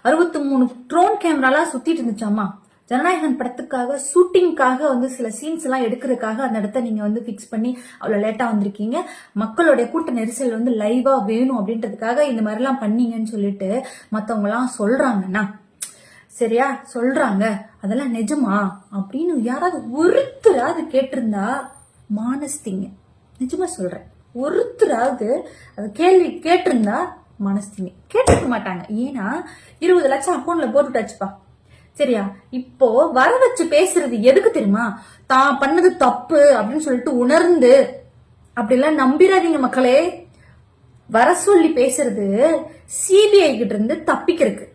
63 drone கேமராலாம் சுத்திட்டு இருந்துச்சாமா. ஜனநாயகன் படத்துக்காக ஷூட்டிங்காக வந்து சில சீன்ஸ் எல்லாம் எடுக்கிறதுக்காக அந்த இடத்த நீங்க வந்து பிக்ஸ் பண்ணி அவ்வளவு லேட்டா வந்திருக்கீங்க. மக்களுடைய கூட்ட நெரிசல் வந்து லைவா வேணும் அப்படின்றதுக்காக இந்த மாதிரி எல்லாம் பண்ணீங்கன்னு சொல்லிட்டு மத்தவங்க எல்லாம் சொல்றாங்கன்னா சரியா சொல்றாங்க. அதெல்லாம் நிஜமா அப்படின்னு யாராவது ஒருத்தராவது கேட்டிருந்தா மானஸ்திங்க. நிஜமா சொல்றேன், ஒருத்தராவது அது கேள்வி கேட்டிருந்தா மனஸ்திங்க. கேட்டிருக்க மாட்டாங்க. ஏன்னா 20 லட்சம் அக்கௌண்ட்ல போட்டுட்டாச்சுப்பா. சரியா? இப்போ வர வச்சு பேசுறது எதுக்கு தெரியுமா? தான் பண்ணது தப்பு அப்படின்னு சொல்லிட்டு உணர்ந்து அப்படிலாம் நம்பிடாதீங்க மக்களே. வர சொல்லி பேசுறது சிபிஐ கிட்ட இருந்து தப்பிக்கிறதுக்கு.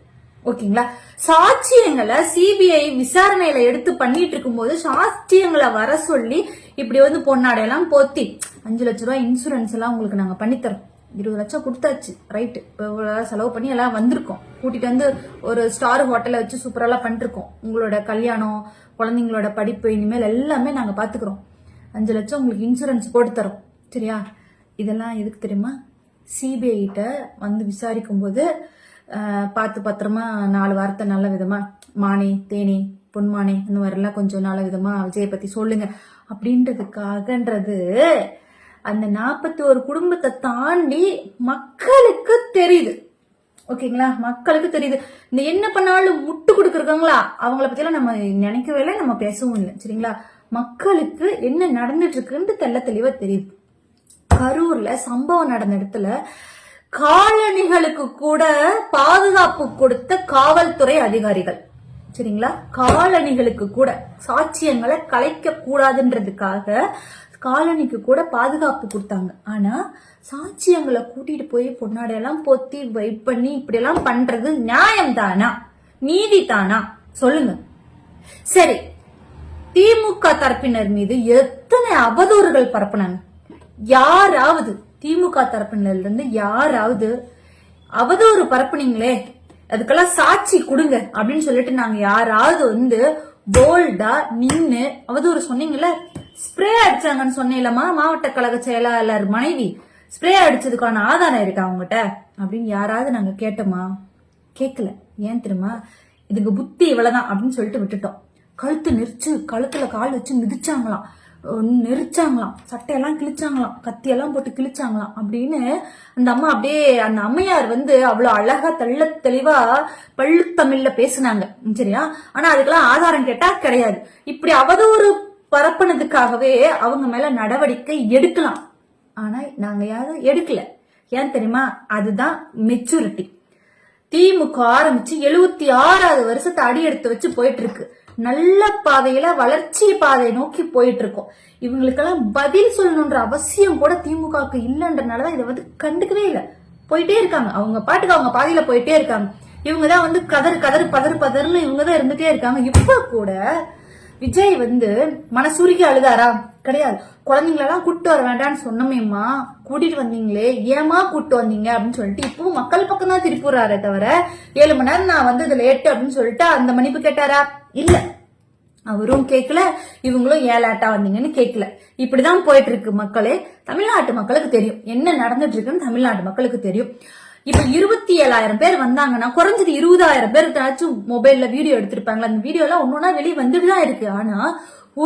ஓகேங்களா? சாட்சியங்களை சிபிஐ விசாரணையில எடுத்து பண்ணிட்டு இருக்கும் போது சாட்சியங்களை வர சொல்லி இப்படி வந்து பொன்னாடையெல்லாம் போத்தி 5 லட்சம் ரூபாய் இன்சூரன்ஸ் எல்லாம் உங்களுக்கு நாங்க பண்ணித்தரோம். 20 லட்சம் கொடுத்தாச்சு, ரைட்டு. இப்போ செலவு பண்ணி எல்லாம் வந்திருக்கோம். கூட்டிட்டு வந்து ஒரு ஸ்டார் ஹோட்டல்ல வச்சு சூப்பரெல்லாம் பண்ணிருக்கோம். உங்களோட கல்யாணம், குழந்தைங்களோட படிப்பு, இனிமேல் எல்லாமே நாங்க பாத்துக்கிறோம். 5 லட்சம் உங்களுக்கு இன்சூரன்ஸ் போட்டு தரோம். சரியா? இதெல்லாம் எதுக்கு தெரியுமா? சிபிஐ கிட்ட வந்து விசாரிக்கும் போது பார்த்து பத்திரமா 4 வார்த்தை நல்ல விதமா மானே தேனே பொன்மானே இந்த மாதிரிலாம் கொஞ்சம் நல்ல விதமா விஜயை பத்தி சொல்லுங்க அப்படின்றதுக்காகன்றது அந்த 41 குடும்பத்தை தாண்டி மக்களுக்கு தெரியுது. ஓகேங்களா? மக்களுக்கு தெரியுது. இந்த என்ன பண்ணாலும் முட்டு கொடுக்குறாங்களா அவங்கள பத்தி எல்லாம் நம்ம நினைக்கவே இல்லை, நம்ம பேசவும் இல்லை. சரிங்களா? மக்களுக்கு என்ன நடந்துட்டு இருக்குன்னு தெளிவா தெரியுது. கரூர்ல சம்பவம் நடந்த இடத்துல காலணிகளுக்கு கூட பாதுகாப்பு கொடுத்த காவல்துறை அதிகாரிகள். சரிங்களா? காலணிகளுக்கு கூட சாட்சியங்களை கலைக்க கூடாதுன்றதுக்காக காலனிக்கு கூட பாதுகாப்பு கொடுத்தாங்க. ஆனா சாட்சியங்களை கூட்டிட்டு போய் பொன்னாடையெல்லாம் பொத்தி வெயிட் பண்ணி இப்படி எல்லாம் பண்றது நியாயம் தானா? நீதி தானா? சொல்லுங்க. சரி, திமுக தரப்பினர் மீது எத்தனை அவதூறுகள் பரப்புனாங்க. யாராவது திமுக தரப்பினர்ல இருந்து யாராவது அவதூறு பரப்புனீங்களே அதுக்கெல்லாம் சாட்சி கொடுங்க அப்படின்னு சொல்லிட்டு நாங்க யாராவது வந்து போல்டா நின்னு அவதூறு சொன்னீங்கல்ல? ஸ்ப்ரே அடிச்சாங்கன்னு சொன்னேலமா, மாவட்ட கழக செயலாளர் மனைவி ஸ்ப்ரே அடிச்சதுக்கான ஆதாரம் இருக்கா அவங்ககிட்ட அப்படின்னு யாராவது நாங்க கேட்டோமா? கேட்கல. ஏன் தெரியுமா? இதுக்கு புத்தி இவ்வளவுதான் அப்படின்னு சொல்லிட்டு விட்டுட்டோம். கழுத்து நெரிச்சு கழுத்துல கால் வச்சு மிதிச்சாங்களாம், நெரிச்சாங்களாம், சட்டையெல்லாம் கிழிச்சாங்களாம், கத்தியெல்லாம் போட்டு கிழிச்சாங்களாம் அப்படின்னு அந்த அம்மா அப்படியே அந்த அம்மையார் வந்து அவ்வளவு அழகா தெளிவா பள்ளுத்தமிழ்ல பேசுனாங்க. சரியா? ஆனா அதுக்கெல்லாம் ஆதாரம் கேட்டா கிடையாது. இப்படி அவதூறு பரப்புனதுக்காகவே அவங்க மேல நடவடிக்கை எடுக்கலாம். ஆனா நாங்க யாரும் எடுக்கல. ஏன் தெரியுமா? அதுதான் மெச்சூரிட்டி. திமுக ஆரம்பிச்சு 76வது வருஷத்தை அடி எடுத்து வச்சு போயிட்டு இருக்கு. நல்ல பாதையில வளர்ச்சி பாதையை நோக்கி போயிட்டு இருக்கோம். இவங்களுக்கெல்லாம் பதில் சொல்லணும்ன்ற அவசியம் கூட திமுகவுக்கு இல்லைன்றனாலதான் இதை வந்து கண்டுக்கவே இல்லை. போயிட்டே இருக்காங்க அவங்க பாட்டுக்கு, அவங்க பாதையில போயிட்டே இருக்காங்க. இவங்கதான் வந்து பதறுன்னு இவங்கதான் இருந்துட்டே இருக்காங்க. இப்ப கூட விஜய் வந்து மனசுருகி அழுதாரா? கிடையாது. குழந்தைங்களெல்லாம் கூட்டு வர வேண்டாம்னு சொன்னமேம்மா, கூட்டிட்டு வந்தீங்களே, ஏமா கூட்டு வந்தீங்க அப்படின்னு சொல்லிட்டு இப்போ மக்கள் பக்கம் தான் திருப்பிடுறாரே தவிர 7 மணி நேரம் நான் வந்து இது லேட்டு அப்படின்னு சொல்லிட்டு அந்த மன்னிப்பு கேட்டாரா? இல்ல. அவரும் கேட்கல, இவங்களும் ஏன் லேட்டா வந்தீங்கன்னு கேட்கல. இப்படிதான் போயிட்டு இருக்கு மக்களே. தமிழ்நாட்டு மக்களுக்கு தெரியும் என்ன நடந்துட்டு இருக்குன்னு. தமிழ்நாட்டு மக்களுக்கு தெரியும். இப்ப 27,000 பேர் வந்தாங்கன்னா குறைஞ்சது 20,000 பேருக்காச்சும் மொபைல்ல வீடியோ எடுத்திருப்பாங்களா? அந்த வீடியோ எல்லாம் ஒன்னொன்னா வெளியே வந்துட்டுதான் இருக்கு. ஆனா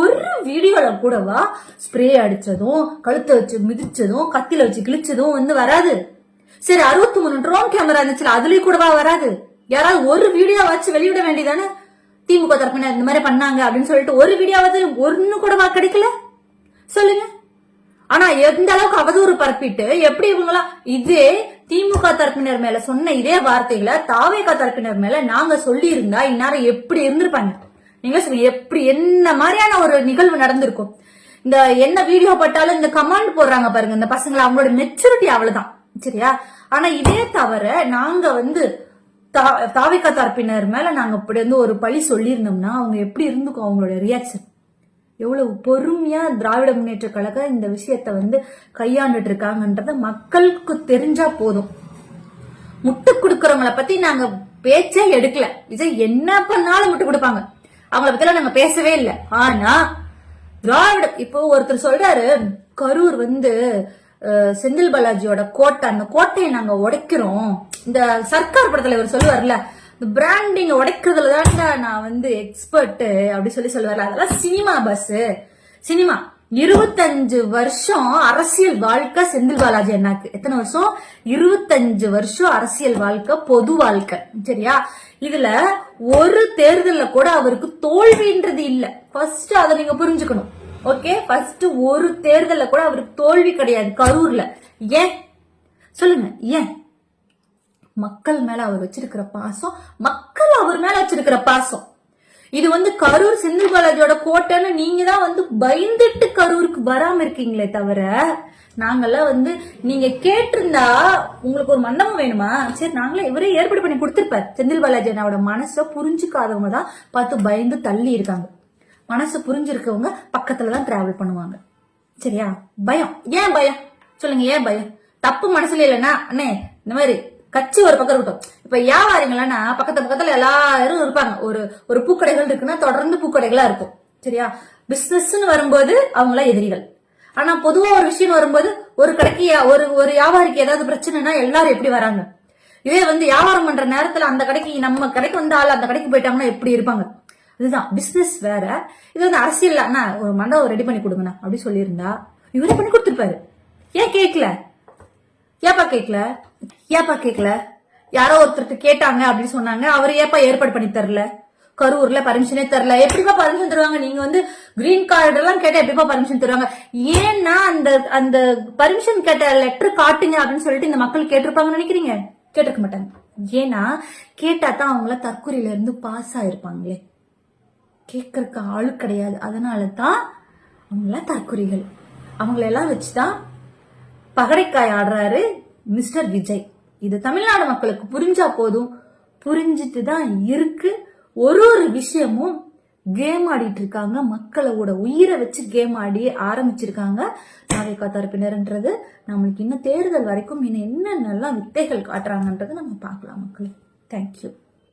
ஒரு வீடியோல கூடவா ஸ்ப்ரே அடிச்சதும், கழுத்தை வச்சு மிதிச்சதும், கத்தில வச்சு கிழிச்சதும் வந்து வராது. சரி, 63 ட்ரோன் கேமரா இருந்துச்சுல, அதுலயும் கூடவா வராது? யாராவது ஒரு வீடியோ வச்சு வெளியிட வேண்டியதானே? திமுக தரப்பினர் இந்த மாதிரி பண்ணாங்க அப்படின்னு சொல்லிட்டு ஒரு வீடியோவாவது ஒன்னு கூடவா கிடைக்கல? சொல்லுங்க. ஆனா எந்த அளவுக்கு அவதூறு பரப்பிட்டு எப்படி இவங்களாம் இதே திமுக தரப்பினர் மேல சொன்ன இதே வார்த்தைகளை தாவேகா தரப்பினர் மேல நாங்க சொல்லி இருந்தா இந்நேரம் எப்படி இருந்திருப்பாங்க? நீங்க சொல்லுங்க, எப்படி என்ன மாதிரியான ஒரு நிகழ்வு நடந்திருக்கும்? இந்த என்ன வீடியோ பட்டாலும் இந்த கமாண்ட் போடுறாங்க பாருங்க இந்த பசங்களை, அவங்களோட மெச்சூரிட்டி அவ்வளவுதான். சரியா? ஆனா இதே தவிர நாங்க வந்து தாவேகா தரப்பினர் மேல நாங்க இப்படி வந்து ஒரு பழி சொல்லியிருந்தோம்னா அவங்க எப்படி இருந்துக்கும்? அவங்களோட ரியாக்ஷன் எவ்வளவு பொறுமையா திராவிட முன்னேற்ற கழகம் இந்த விஷயத்த வந்து கையாண்டுட்டு இருக்காங்கன்றத மக்களுக்கு தெரிஞ்சா போதும். முட்டு கொடுக்கறவங்கள பத்தி நாங்க பேச்சே எடுக்கல. விஜய் என்ன பண்ணாலும் முட்டு கொடுப்பாங்க, அவங்கள பத்தி நாங்க பேசவே இல்லை. ஆனா திராவிட இப்போ ஒருத்தர் சொல்றாரு, கரூர் வந்து செந்தில் பாலாஜியோட கோட்டை, அந்த கோட்டையை நாங்க உடைக்கிறோம். இந்த சர்க்கார் படத்துல இவர் சொல்லுவார்ல, இந்த பிராண்டிங் உடைக்கிறதுல தான்டா நான் வந்து எக்ஸ்பர்ட் அப்படி சொல்லுவாரு. அதெல்லாம் சினிமா பஸ். சினிமா 25 வருஷம் அரசியல் வாழ்க்கை செந்தில் பாலாஜி அண்ணாக்கு. எத்தனை வருஷம்? 25 வருஷம் அரசியல் வாழ்க்கை, பொது வாழ்க்கை. சரியா? இதுல ஒரு தேர்தல்ல கூட அவருக்கு தோல்வின்றது இல்ல. ஃபர்ஸ்ட் அதை நீங்க புரிஞ்சுக்கணும். ஓகே, ஃபர்ஸ்ட் ஒரு தேர்தல்ல கூட அவருக்கு தோல்வி கிடையாது கரூர்ல. ஏன் சொல்லுங்க? ஏன்? மக்கள் மேல அவர் வச்சிருக்கிற பாசம், மக்கள் அவர் மேல வச்சிருக்கிற பாசம். இது வந்து கரூர் செந்தில் பாலாஜியோட கோட்டைன்னு நீங்க தான் வந்து பயந்துட்டு கரூருக்கு வராம இருக்கீங்களே தவிர, நாங்கெல்லாம் வந்து நீங்க கேட்டிருந்தா உங்களுக்கு ஒரு மண்டபம் வேணுமா, சரி நாங்களே இவரே ஏற்பாடு பண்ணி கொடுத்திருப்பாரு. செந்தில் பாலாஜி அண்ணாவோட மனசை புரிஞ்சுக்காதவங்க தான் பார்த்து பயந்து தள்ளி இருக்காங்க. மனசு புரிஞ்சிருக்கவங்க பக்கத்துலதான் டிராவல் பண்ணுவாங்க. சரியா? பயம். ஏன் பயம் சொல்லுங்க? ஏன் பயம்? தப்பு மனசுல இல்லைன்னா அண்ணே இந்த மாதிரி கட்சி ஒரு பக்கம் இருக்கட்டும். இப்ப வியாபாரிங்களா பக்கத்துல எல்லாரும் இருப்பாங்க. ஒரு பூக்கடைகள் இருக்குன்னா தொடர்ந்து பூக்கடைகளா இருக்கும். சரியா? பிசினஸ் வரும்போது அவங்களா எதிரிகள். ஆனா பொதுவா ஒரு விஷயம் வரும்போது ஒரு கடைக்கு ஒரு வியாபாரிக்கு ஏதாவது பிரச்சனைனா எல்லாரும் எப்படி வராங்க? இதே வந்து வியாபாரம் பண்ற நேரத்துல அந்த கடைக்கு நம்ம கடைக்கு வந்த ஆள் அந்த கடைக்கு போயிட்டாங்கன்னா எப்படி இருப்பாங்க? இதுதான் பிசினஸ் வேற. இது வந்து அரசியல். ஒரு மண்டபம் ரெடி பண்ணி கொடுங்கண்ணா அப்படி சொல்லியிருந்தா இவரே பண்ணி கொடுத்துருப்பாரு. ஏன் கேட்கல? ஏப்பா கேட்கல? யாரோ ஒருத்தருக்கு கேட்டாங்க அப்படின்னு சொன்னாங்க, அவரு ஏப்பா ஏற்பாடு பண்ணி தரல? கரூர்ல பர்மிஷனே தரல. எப்படிப்பா பர்மிஷன் தருவாங்க? நீங்க வந்து கிரீன் கார்டு எல்லாம் கேட்டா எப்படிப்பா பர்மிஷன் தருவாங்க? ஏன்னா அந்த பர்மிஷன் கேட்ட லெட்டர் காட்டுங்க அப்படின்னு சொல்லிட்டு இந்த மக்கள் கேட்டிருப்பாங்கன்னு நினைக்கிறீங்க? கேட்டிருக்க மாட்டாங்க. ஏன்னா கேட்டா தான் அவங்கள தற்கொலையில இருந்து பாஸ் ஆயிருப்பாங்களே. கேட்கறதுக்கு ஆளு கிடையாது. அதனாலதான் அவங்கள தற்கொலைகள். அவங்களெல்லாம் வச்சுதான் பகடைக்காய் ஆடுறாரு மிஸ்டர் விஜய். இது தமிழ்நாடு மக்களுக்கு புரிஞ்சா போதும். புரிஞ்சிட்டு தான் இருக்கு. ஒரு விஷயமும் கேம் ஆடிட்டு இருக்காங்க. மக்களோட உயிரை வச்சு கேம் ஆடி ஆரம்பிச்சிருக்காங்க தாவேகா தரப்பினர்ன்றது. நம்மளுக்கு இன்னும் தேர்தல் வரைக்கும் இன்னும் என்னென்னலாம் வித்தைகள் காட்டுறாங்கன்றது நம்ம பார்க்கலாம் மக்களே. தேங்க்யூ.